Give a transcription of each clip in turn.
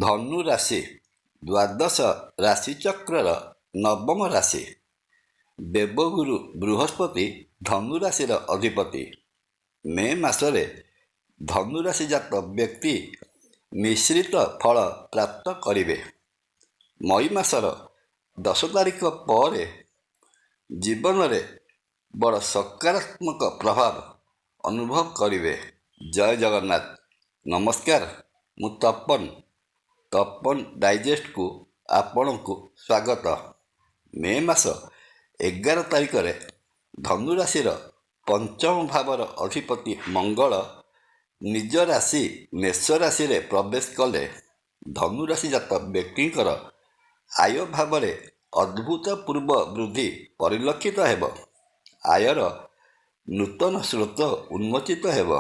ଧନୁ ରାଶି ଦ୍ୱାଦଶ ରାଶିଚକ୍ରର ନବମ ରାଶି। ଦେବଗୁରୁ ବୃହସ୍ପତି ଧନୁ ରାଶିର ଅଧିପତି। ମେ ମାସରେ ଧନୁ ରାଶିଜାତ ବ୍ୟକ୍ତି ମିଶ୍ରିତ ଫଳ ପ୍ରାପ୍ତ କରିବେ। ମଇ ମାସର 10 ତାରିଖ ପରେ ଜୀବନରେ ବଡ଼ ସକାରାତ୍ମକ ପ୍ରଭାବ ଅନୁଭବ କରିବେ। ଜୟ ଜଗନ୍ନାଥ। ନମସ୍କାର, ମୁଁ ତପନ ଡାଇଜେଷ୍ଟକୁ ଆପଣଙ୍କୁ ସ୍ୱାଗତ। ମେ ମାସ 11 ତାରିଖରେ ଧନୁ ରାଶିର ପଞ୍ଚମ ଭାବର ଅଧିପତି ମଙ୍ଗଳ ନିଜ ରାଶି ମେଷ ରାଶିରେ ପ୍ରବେଶ କଲେ ଧନୁ ରାଶିଜାତ ବ୍ୟକ୍ତିଙ୍କର ଆୟ ଭାବରେ ଅଦ୍ଭୁତପୂର୍ବ ବୃଦ୍ଧି ପରିଲକ୍ଷିତ ହେବ। ଆୟର ନୂତନ ସ୍ରୋତ ଉନ୍ମୋଚିତ ହେବ।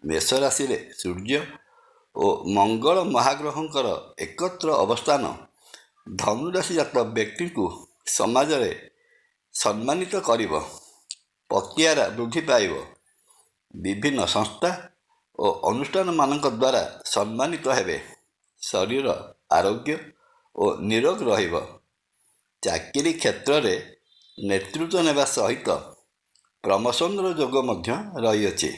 ମେଷ ରାଶିରେ ସୂର୍ଯ୍ୟ ଓ ମଙ୍ଗଳ ମହାଗ୍ରହଙ୍କର ଏକତ୍ର ଅବସ୍ଥାନ ଧନୁ ରାଶିଜାତ ବ୍ୟକ୍ତିଙ୍କୁ ସମାଜରେ ସମ୍ମାନିତ କରିବ। ପତିଆରା ବୃଦ୍ଧି ପାଇବ। ବିଭିନ୍ନ ସଂସ୍ଥା ଓ ଅନୁଷ୍ଠାନମାନଙ୍କ ଦ୍ୱାରା ସମ୍ମାନିତ ହେବେ। ଶରୀର ଆରୋଗ୍ୟ ଓ ନିରୋଗ ରହିବ। ଚାକିରି କ୍ଷେତ୍ରରେ ନେତୃତ୍ୱ ନେବା ସହିତ ପ୍ରମୋସନର ଯୋଗ ମଧ୍ୟ ରହିଅଛି।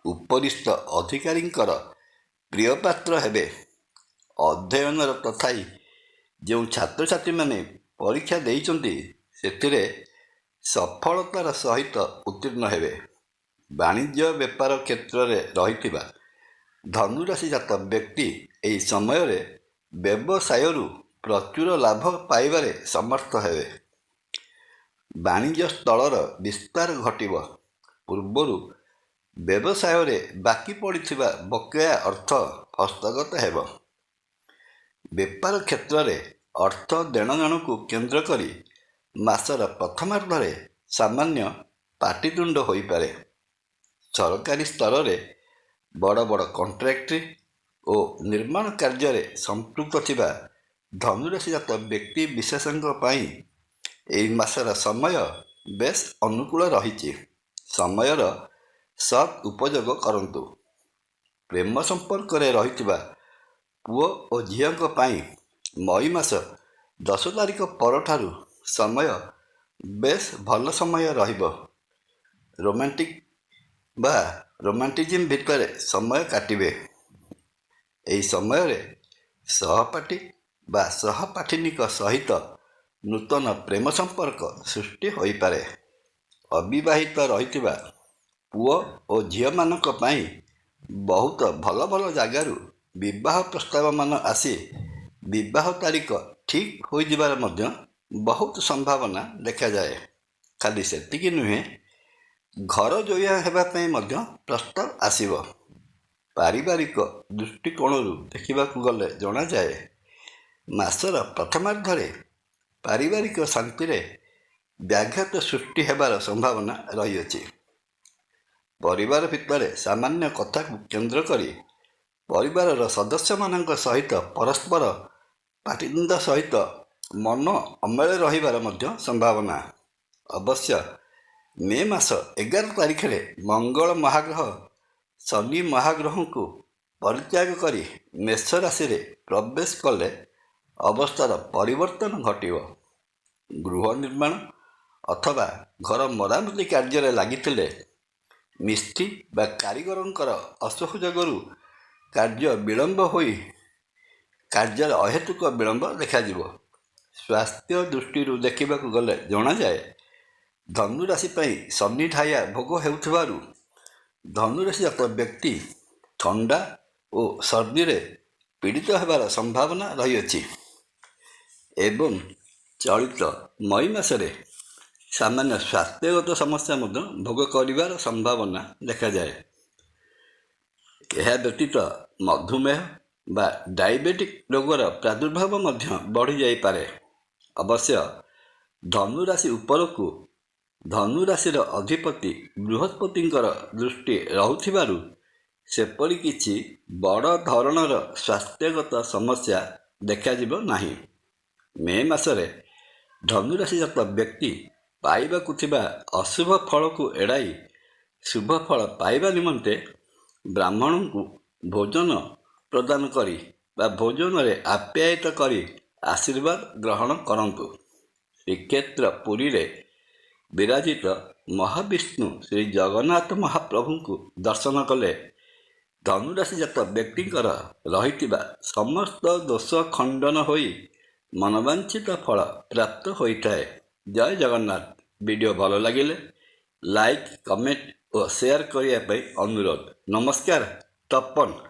ଉପରିସ୍ଥ ଅଧିକାରୀଙ୍କର ପ୍ରିୟ ପାତ୍ର ହେବେ। ଅଧ୍ୟୟନରତ ଥାଇ ଯେଉଁ ଛାତ୍ରଛାତ୍ରୀମାନେ ପରୀକ୍ଷା ଦେଇଛନ୍ତି ସେଥିରେ ସଫଳତାର ସହିତ ଉତ୍ତୀର୍ଣ୍ଣ ହେବେ। ବାଣିଜ୍ୟ ବେପାର କ୍ଷେତ୍ରରେ ରହିଥିବା ଧନୁ ରାଶିଜାତ ବ୍ୟକ୍ତି ଏହି ସମୟରେ ବ୍ୟବସାୟରୁ ପ୍ରଚୁର ଲାଭ ପାଇବାରେ ସମର୍ଥ ହେବେ। ବାଣିଜ୍ୟ ସ୍ଥଳର ବିସ୍ତାର ଘଟିବ। ପୂର୍ବରୁ ବ୍ୟବସାୟରେ ବାକି ପଡ଼ିଥିବା ବକେୟା ଅର୍ଥ ହସ୍ତଗତ ହେବ। ବେପାର କ୍ଷେତ୍ରରେ ଅର୍ଥ ଦେଣନେଣକୁ କେନ୍ଦ୍ର କରି ମାସର ପ୍ରଥମାର୍ଦ୍ଧରେ ସାମାନ୍ୟ ପାଟିତୁଣ୍ଡ ହୋଇପାରେ। ସରକାରୀ ସ୍ତରରେ ବଡ଼ ବଡ଼ କଣ୍ଟ୍ରାକ୍ଟ ଓ ନିର୍ମାଣ କାର୍ଯ୍ୟରେ ସମ୍ପୃକ୍ତ ଥିବା ଧନୁ ରାଶିଜାତ ବ୍ୟକ୍ତି ବିଶେଷଙ୍କ ପାଇଁ ଏହି ମାସର ସମୟ ବେଶ୍ ଅନୁକୂଳ ରହିଛି। ସମୟର ସତ୍ ଉପଯୋଗ କରନ୍ତୁ। ପ୍ରେମ ସମ୍ପର୍କରେ ରହିଥିବା ପୁଅ ଓ ଝିଅଙ୍କ ପାଇଁ ମଇ ମାସ 10 ତାରିଖ ପରଠାରୁ ସମୟ ବେଶ୍ ଭଲ ସମୟ ରହିବ। ରୋମାଣ୍ଟିଜିମ୍ ଭିତରେ ସମୟ କାଟିବେ। ଏହି ସମୟରେ ସହପାଠୀ ବା ସହପାଠିନୀଙ୍କ ସହିତ ନୂତନ ପ୍ରେମ ସମ୍ପର୍କ ସୃଷ୍ଟି ହୋଇପାରେ। ଅବିବାହିତ ରହିଥିବା ପୁଅ ଓ ଝିଅମାନଙ୍କ ପାଇଁ ବହୁତ ଭଲ ଭଲ ଜାଗାରୁ ବିବାହ ପ୍ରସ୍ତାବମାନ ଆସି ବିବାହ ତାରିଖ ଠିକ୍ ହୋଇଯିବାର ମଧ୍ୟ ବହୁତ ସମ୍ଭାବନା ଦେଖାଯାଏ। ଖାଲି ସେତିକି ନୁହେଁ, ଘର ଜୋୟା ହେବା ପାଇଁ ମଧ୍ୟ ପ୍ରସ୍ତାବ ଆସିବ। ପାରିବାରିକ ଦୃଷ୍ଟିକୋଣରୁ ଦେଖିବାକୁ ଗଲେ ଜଣାଯାଏ ମାସର ପ୍ରଥମାର୍ଦ୍ଧରେ ପାରିବାରିକ ଶାନ୍ତିରେ ବ୍ୟାଘାତ ସୃଷ୍ଟି ହେବାର ସମ୍ଭାବନା ରହିଅଛି। ପରିବାର ଭିତରେ ସାମାନ୍ୟ କଥାକୁ କେନ୍ଦ୍ର କରି ପରିବାରର ସଦସ୍ୟମାନଙ୍କ ସହିତ ପରସ୍ପର ପାଟିତୁଣ୍ଡ ସହିତ ମନ ଅମେଳ ରହିବାର ମଧ୍ୟ ସମ୍ଭାବନା। ଅବଶ୍ୟ ମେ ମାସ 11 ତାରିଖରେ ମଙ୍ଗଳ ମହାଗ୍ରହ ଶନି ମହାଗ୍ରହଙ୍କୁ ପରିତ୍ୟାଗ କରି ମେଷ ରାଶିରେ ପ୍ରବେଶ କଲେ ଅବସ୍ଥାର ପରିବର୍ତ୍ତନ ଘଟିବ। ଗୃହ ନିର୍ମାଣ ଅଥବା ଘର ମରାମତି କାର୍ଯ୍ୟରେ ଲାଗିଥିଲେ ମିସ୍ତ୍ରୀ ବା କାରିଗରଙ୍କର ଅସହଯୋଗରୁ କାର୍ଯ୍ୟ ବିଳମ୍ବ ହୋଇ କାର୍ଯ୍ୟରେ ଅହେତୁକ ବିଳମ୍ବ ଦେଖାଯିବ। ସ୍ୱାସ୍ଥ୍ୟ ଦୃଷ୍ଟିରୁ ଦେଖିବାକୁ ଗଲେ ଜଣାଯାଏ ଧନୁ ରାଶି ପାଇଁ ଶନି ଢାୟା ଭୋଗ ହେଉଥିବାରୁ ଧନୁ ରାଶିଜାତ ବ୍ୟକ୍ତି ଥଣ୍ଡା ଓ ସର୍ଦ୍ଦିରେ ପୀଡ଼ିତ ହେବାର ସମ୍ଭାବନା ରହିଅଛି ଏବଂ ଚଳିତ ମଇ ମାସରେ ସାମାନ୍ୟ ସ୍ୱାସ୍ଥ୍ୟଗତ ସମସ୍ୟା ମଧ୍ୟ ଭୋଗ କରିବାର ସମ୍ଭାବନା ଦେଖାଯାଏ। ଏହା ବ୍ୟତୀତ ମଧୁମେହ ବା ଡାଇବେଟିକ୍ ରୋଗର ପ୍ରାଦୁର୍ଭାବ ମଧ୍ୟ ବଢ଼ିଯାଇପାରେ। ଅବଶ୍ୟ ଧନୁ ରାଶି ଉପରକୁ ଧନୁ ରାଶିର ଅଧିପତି ବୃହସ୍ପତିଙ୍କର ଦୃଷ୍ଟି ରହୁଥିବାରୁ ସେପରି କିଛି ବଡ଼ ଧରଣର ସ୍ୱାସ୍ଥ୍ୟଗତ ସମସ୍ୟା ଦେଖାଯିବ ନାହିଁ। ମେ ମାସରେ ଧନୁ ରାଶିଜାତ ବ୍ୟକ୍ତି ପାଇବାକୁ ଥିବା ଅଶୁଭ ଫଳକୁ ଏଡ଼ାଇ ଶୁଭ ଫଳ ପାଇବା ନିମନ୍ତେ ବ୍ରାହ୍ମଣଙ୍କୁ ଭୋଜନ ପ୍ରଦାନ କରି ବା ଭୋଜନରେ ଆପ୍ୟାୟିତ କରି ଆଶୀର୍ବାଦ ଗ୍ରହଣ କରନ୍ତୁ। ଶ୍ରୀକ୍ଷେତ୍ର ପୁରୀରେ ବିରାଜିତ ମହାବିଷ୍ଣୁ ଶ୍ରୀ ଜଗନ୍ନାଥ ମହାପ୍ରଭୁଙ୍କୁ ଦର୍ଶନ କଲେ ଧନୁରାଶିଜାତ ବ୍ୟକ୍ତିଙ୍କର ରହିଥିବା ସମସ୍ତ ଦୋଷ ଖଣ୍ଡନ ହୋଇ ମନବାଞ୍ଛିତ ଫଳ ପ୍ରାପ୍ତ ହୋଇଥାଏ। ଜୟ ଜଗନ୍ନାଥ। ଭିଡ଼ିଓ ଭଲ ଲାଗିଲେ ଲାଇକ୍, କମେଣ୍ଟ ଓ ସେୟାର କରିବା ପାଇଁ ଅନୁରୋଧ। ନମସ୍କାର। ତପନ।